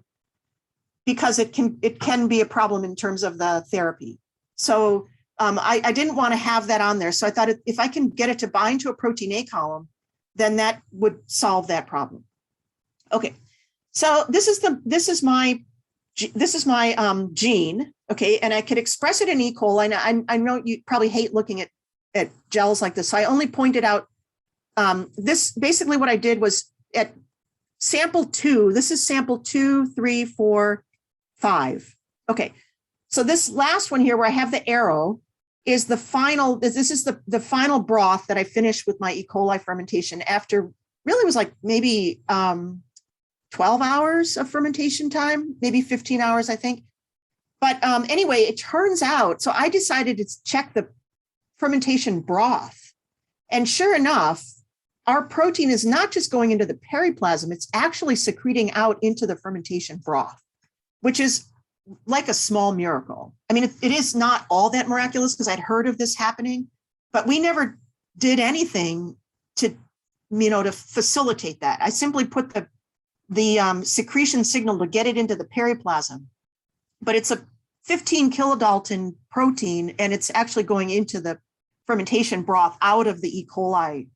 because it can be a problem in terms of the therapy. So I didn't want to have that on there. So I thought if I can get it to bind to a protein A column, then that would solve that problem. Okay, so this is my gene. Okay, and I could express it in E. coli. And I know you probably hate looking at gels like this, so I only pointed out this. Basically, what I did was at sample 2. This is sample 2, 3, 4, 5. Okay, so this last one here, where I have the arrow, is the final. This is the final broth that I finished with my E. coli fermentation after really was like maybe 12 hours of fermentation time, maybe 15 hours, I think. But anyway, it turns out, so I decided to check the fermentation broth. And sure enough, our protein is not just going into the periplasm, it's actually secreting out into the fermentation broth, which is like a small miracle. I mean, it is not all that miraculous because I'd heard of this happening, but we never did anything to, to facilitate that. I simply put the secretion signal to get it into the periplasm, but it's a 15 kilodalton protein, and it's actually going into the fermentation broth out of the E. coli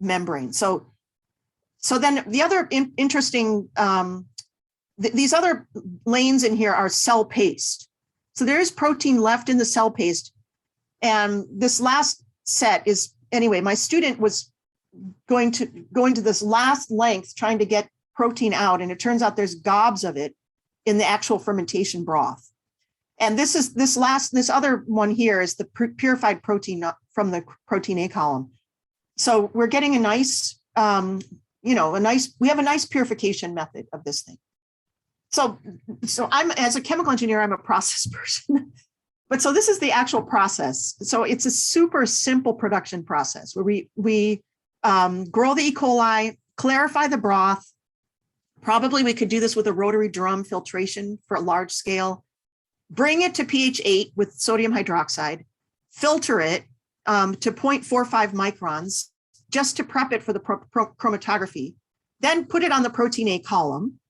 membrane. So then the other interesting, these other lanes in here are cell paste. So there is protein left in the cell paste. And this last set is, anyway, my student was going to this last length trying to get protein out. And it turns out there's gobs of it in the actual fermentation broth. And this other one here is the purified protein from the protein A column. So we're getting a nice, we have a nice purification method of this thing. So I'm, as a chemical engineer, I'm a process person. But so this is the actual process. So it's a super simple production process where we grow the E. coli, clarify the broth. Probably we could do this with a rotary drum filtration for a large scale. Bring it to pH 8 with sodium hydroxide, filter it to 0.45 microns just to prep it for the chromatography, then put it on the protein A column.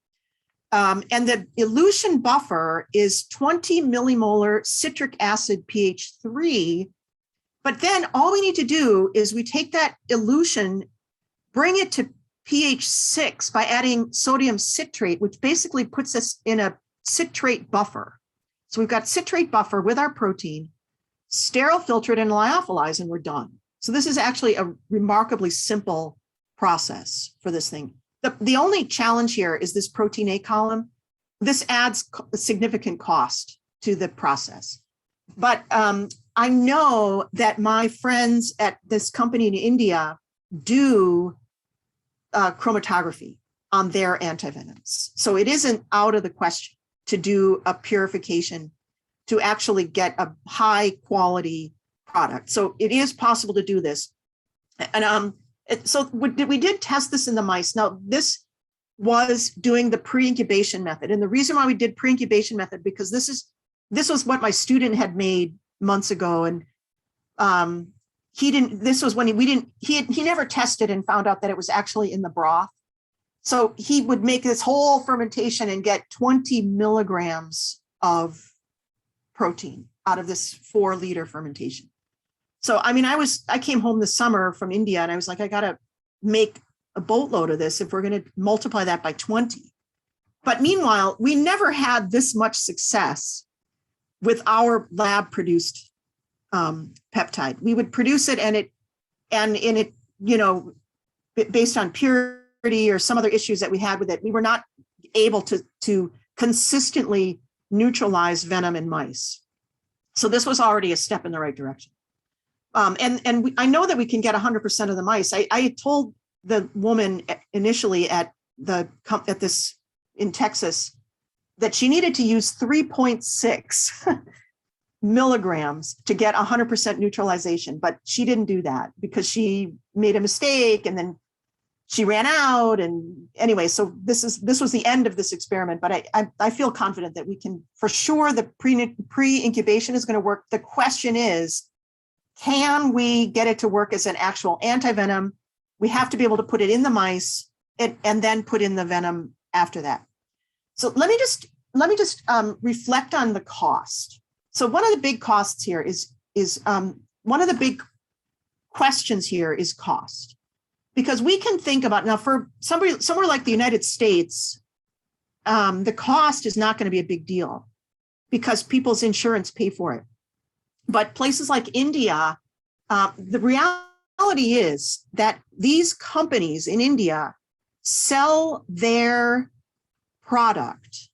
And the elution buffer is 20 millimolar citric acid pH 3. But then all we need to do is we take that elution, bring it to pH 6 by adding sodium citrate, which basically puts us in a citrate buffer. So we've got citrate buffer with our protein, sterile filter it and lyophilize, and we're done. So this is actually a remarkably simple process for this thing. The only challenge here is this protein A column. This adds a significant cost to the process. But I know that my friends at this company in India do chromatography on their antivenoms. So it isn't out of the question to do a purification to actually get a high quality product. So it is possible to do this. And so we did test this in the mice. Now, this was doing the pre-incubation method. And the reason why we did pre-incubation method, because this was what my student had made months ago. And he never tested and found out that it was actually in the broth. So he would make this whole fermentation and get 20 milligrams of protein out of this 4-liter fermentation. So, I mean, I came home this summer from India and I was like, I got to make a boatload of this if we're going to multiply that by 20. But meanwhile, we never had this much success with our lab produced peptide. We would produce it and it, based on purity or some other issues that we had with it, we were not able to consistently neutralize venom in mice. So this was already a step in the right direction. I know that we can get 100% of the mice. I told the woman initially at this in Texas that she needed to use 3.6 milligrams to get 100% neutralization, but she didn't do that because she made a mistake and then she ran out. And anyway, so this was the end of this experiment, but I feel confident that we can, for sure, the pre-incubation is going to work. The question is, can we get it to work as an actual antivenom? We have to be able to put it in the mice and then put in the venom after that. So let me just reflect on the cost. So one of the big costs here is one of the big questions here is cost. Because we can think about, now for somewhere like the United States, the cost is not going to be a big deal because people's insurance pay for it. But places like India, the reality is that these companies in India sell their product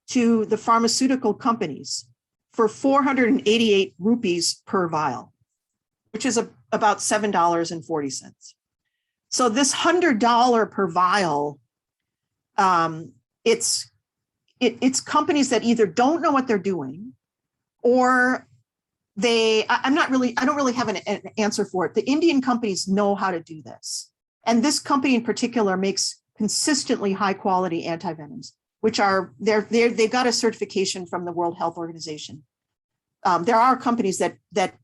to the pharmaceutical companies for 488 rupees per vial, which is about $7.40. So this $100 per vial, it's companies that either don't know what they're doing, or I don't really have an answer for it. The Indian companies know how to do this. And this company in particular makes consistently high quality antivenoms, which are, they've got a certification from the World Health Organization. There are companies that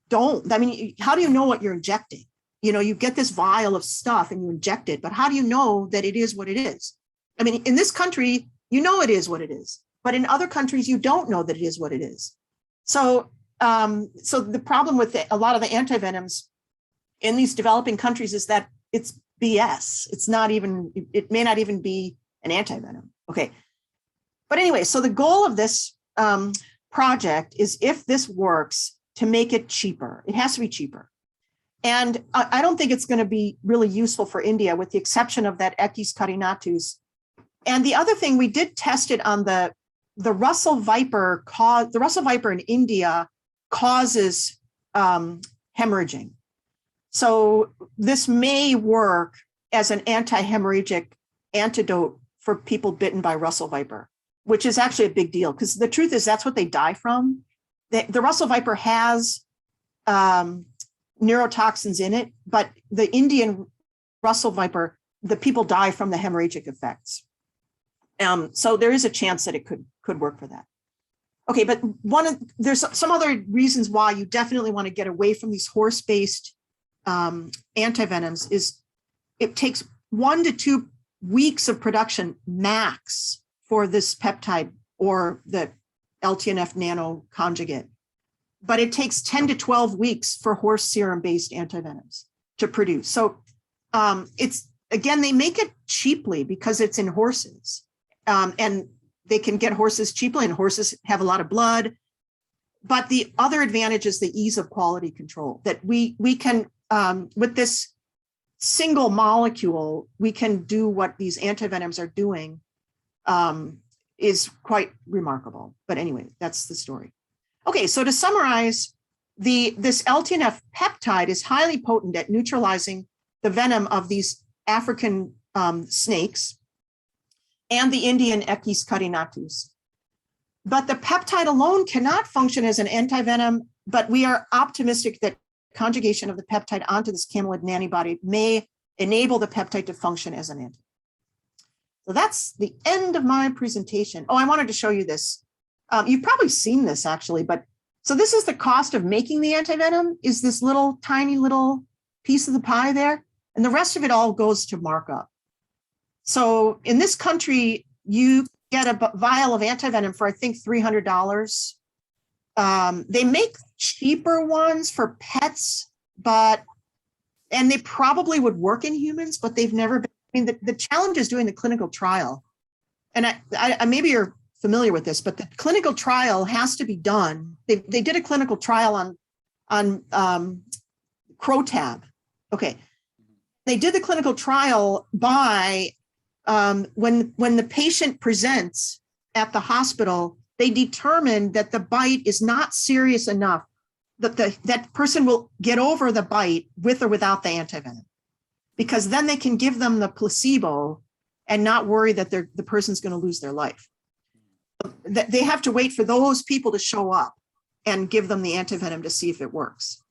don't, I mean, how do you know what you're injecting? You know, you get this vial of stuff and you inject it, but how do you know that it is what it is? I mean, in this country, you know it is what it is, but in other countries, you don't know that it is what it is. So, so the problem with a lot of the antivenoms in these developing countries is that it's BS. It's not even, it may not even be an antivenom. Okay. But anyway, so the goal of this project is, if this works, to make it cheaper. It has to be cheaper. And I don't think it's going to be really useful for India, with the exception of that Echis carinatus. And the other thing, we did test it on the Russell Viper. The Russell Viper in India causes hemorrhaging. So this may work as an anti-hemorrhagic antidote for people bitten by Russell Viper, which is actually a big deal, because the truth is that's what they die from. The Russell Viper has neurotoxins in it, but the Indian Russell Viper, the people die from the hemorrhagic effects. So there is a chance that it could work for that. Okay, but there's some other reasons why you definitely want to get away from these horse-based antivenoms. Is it takes 1 to 2 weeks of production max for this peptide or the LTNF nano conjugate, but it takes 10 to 12 weeks for horse serum-based antivenoms to produce. So it's, again, they make it cheaply because it's in horses, and they can get horses cheaply, and horses have a lot of blood. But the other advantage is the ease of quality control, that we can, with this single molecule, we can do what these antivenoms are doing, is quite remarkable. But anyway, that's the story. Okay, so to summarize, this LTNF peptide is highly potent at neutralizing the venom of these African snakes and the Indian Echis carinatus. But the peptide alone cannot function as an antivenom, but we are optimistic that conjugation of the peptide onto this camelid nanobody may enable the peptide to function as an antivenom. So that's the end of my presentation. Oh, I wanted to show you this. You've probably seen this actually, but so this is the cost of making the antivenom, is this little tiny little piece of the pie there, and the rest of it all goes to markup. So in this country, you get a vial of antivenom for, I think, $300. They make cheaper ones for pets, and they probably would work in humans, but they've never been. I mean, the challenge is doing the clinical trial. And I maybe you're familiar with this, but the clinical trial has to be done. They did a clinical trial on Crotab. Okay. They did the clinical trial by when the patient presents at the hospital, they determined that the bite is not serious enough that that person will get over the bite with or without the antivenom, because then they can give them the placebo and not worry that the person's going to lose their life. They have to wait for those people to show up and give them the antivenom to see if it works.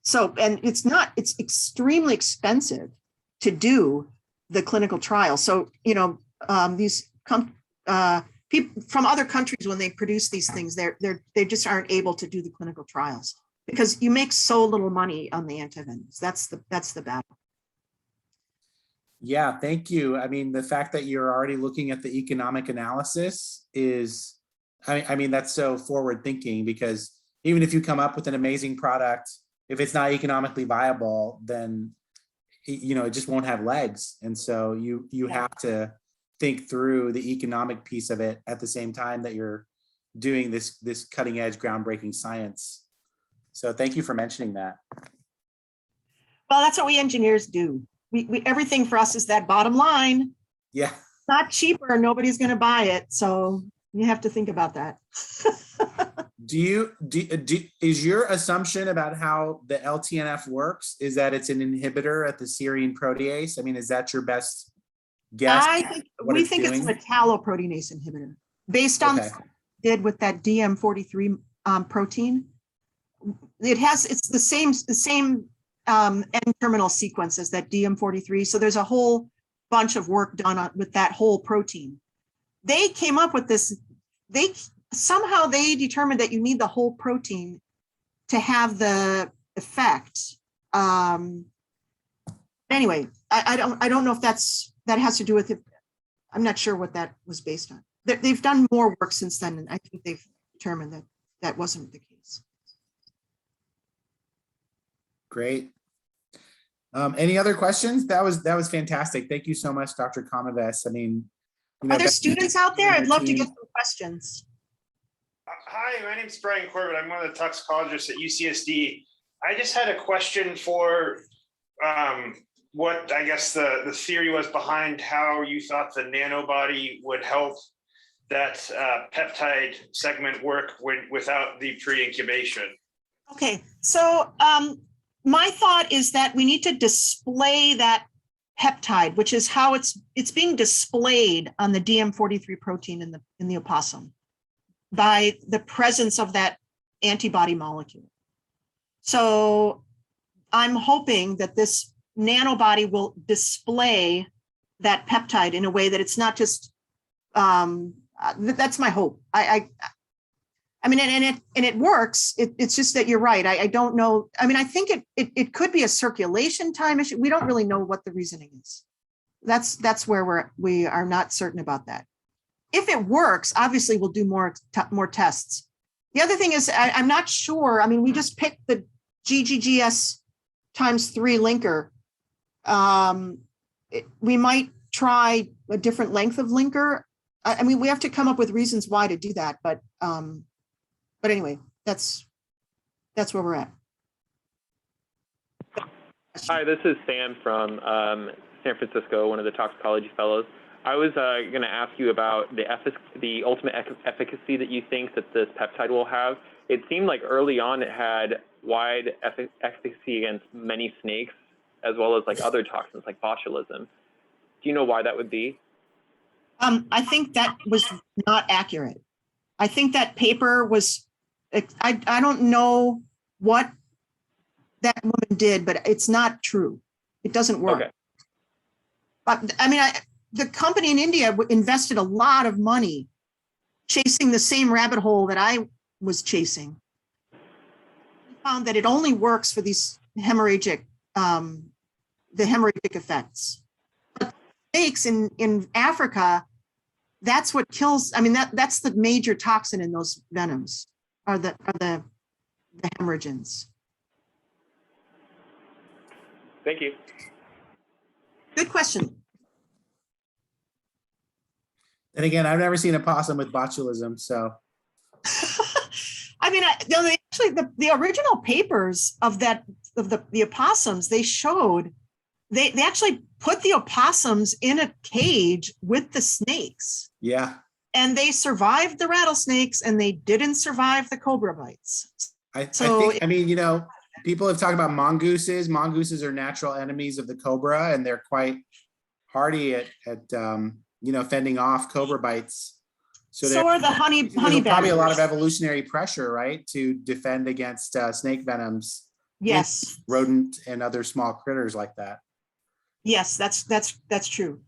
So, and it's extremely expensive to do the clinical trial. So, you know, these people from other countries, when they produce these things, they just aren't able to do the clinical trials because you make so little money on the antivenoms. That's the battle. Yeah, thank you. I mean, the fact that you're already looking at the economic analysis is, I mean, that's so forward thinking, because even if you come up with an amazing product, if it's not economically viable, then it just won't have legs. And so you have to think through the economic piece of it at the same time that you're doing this cutting edge, groundbreaking science. So thank you for mentioning that. Well, that's what we engineers do. We everything for us is that bottom line. Yeah. It's not cheaper, nobody's going to buy it. So you have to think about that. Is your assumption about how the LTNF works is that it's an inhibitor at the serine protease? I mean, is that your best guess? We think it's a metalloproteinase inhibitor based on what it did with that DM43 protein. It's the same N-terminal sequence as that DM43. So there's a whole bunch of work done with that whole protein. They came up with this. Somehow they determined that you need the whole protein to have the effect. Anyway, I don't know if that has to do with it. I'm not sure what that was based on. They've done more work since then, and I think they've determined that that wasn't the case. Great. Any other questions? That was fantastic. Thank you so much, Dr. Komives. I mean, are there students out there? I'd love to get some questions. Hi, my name's Brian Corbett. I'm one of the toxicologists at UCSD. I just had a question for what I guess the theory was behind how you thought the nanobody would help that peptide segment work without the pre-incubation. Okay, so my thought is that we need to display that peptide, which is how it's being displayed on the DM43 protein in the opossum by the presence of that antibody molecule. So I'm hoping that this nanobody will display that peptide in a way that it's not just, that's my hope. I mean, and it works. It's just that you're right. I don't know. I mean, I think it could be a circulation time issue. We don't really know what the reasoning is. That's where we are not certain about that. If it works, obviously we'll do more tests. The other thing is I'm not sure. I mean, we just picked the GGGS ×3 linker. We might try a different length of linker. I mean, we have to come up with reasons why to do that, but anyway, that's where we're at. Hi, this is Sam from San Francisco, one of the toxicology fellows. I was going to ask you about the ultimate efficacy that you think that this peptide will have. It seemed like early on it had wide efficacy against many snakes, as well as like other toxins like botulism. Do you know why that would be? I think that was not accurate. I think that paper was, I don't know what that woman did, but it's not true. It doesn't work. Okay. But I mean, the company in India invested a lot of money chasing the same rabbit hole that I was chasing. We found that it only works for these hemorrhagic, the hemorrhagic effects. But snakes in Africa, that's what kills. I mean, that's the major toxin in those venoms are the hemorrhagens. Thank you. Good question. And again, I've never seen a possum with botulism, so. I mean, the original papers of the opossums, they showed they actually put the opossums in a cage with the snakes. Yeah. And they survived the rattlesnakes and they didn't survive the cobra bites. I mean, you know, people have talked about mongooses. Mongooses are natural enemies of the cobra, and they're quite hardy at you know, fending off cobra bites. So are the honey probably badgers. a lot of evolutionary pressure, right, to defend against snake venoms. Yes. Rodent and other small critters like that. Yes, that's true.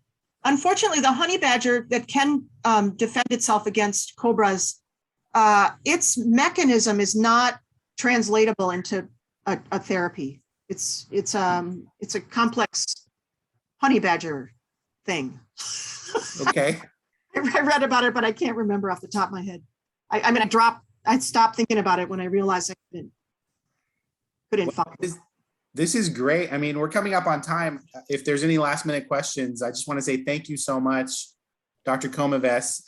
Unfortunately, the honey badger that can defend itself against cobras, its mechanism is not translatable into a therapy. It's a complex honey badger thing. Okay. I read about it, but I can't remember off the top of my head. I mean, I dropped I stopped thinking about it when I realized I couldn't follow. This is great. I mean, we're coming up on time. If there's any last minute questions, I just want to say thank you so much, Dr. Komives.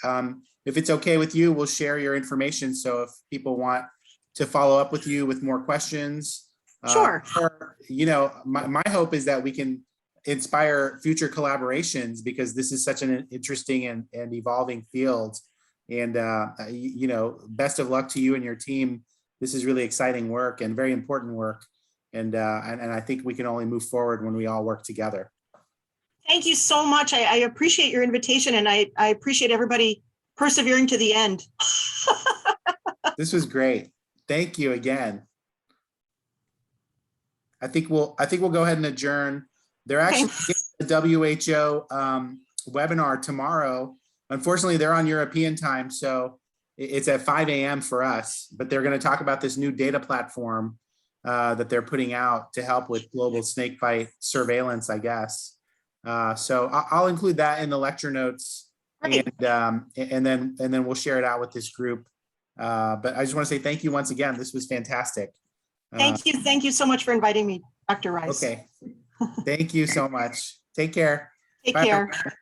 If it's okay with you, we'll share your information. So if people want to follow up with you with more questions, Sure. or, you know, my hope is that we can inspire future collaborations, because this is such an interesting and evolving field. And, you know, best of luck to you and your team. This is really exciting work and very important work. And I think we can only move forward when we all work together. Thank you so much. I appreciate your invitation, and I appreciate everybody persevering to the end. This was great. Thank you again. I think we'll go ahead and adjourn. They're actually getting the WHO webinar tomorrow. Unfortunately, they're on European time, so it's at 5 a.m. for us, but they're going to talk about this new data platform that they're putting out to help with global snakebite surveillance, I guess. So I'll include that in the lecture notes, Great. and then we'll share it out with this group. But I just want to say thank you once again. This was fantastic. Thank you. Thank you so much for inviting me, Dr. Rais. Okay. Thank you so much. Take care. Take Bye, care. everyone.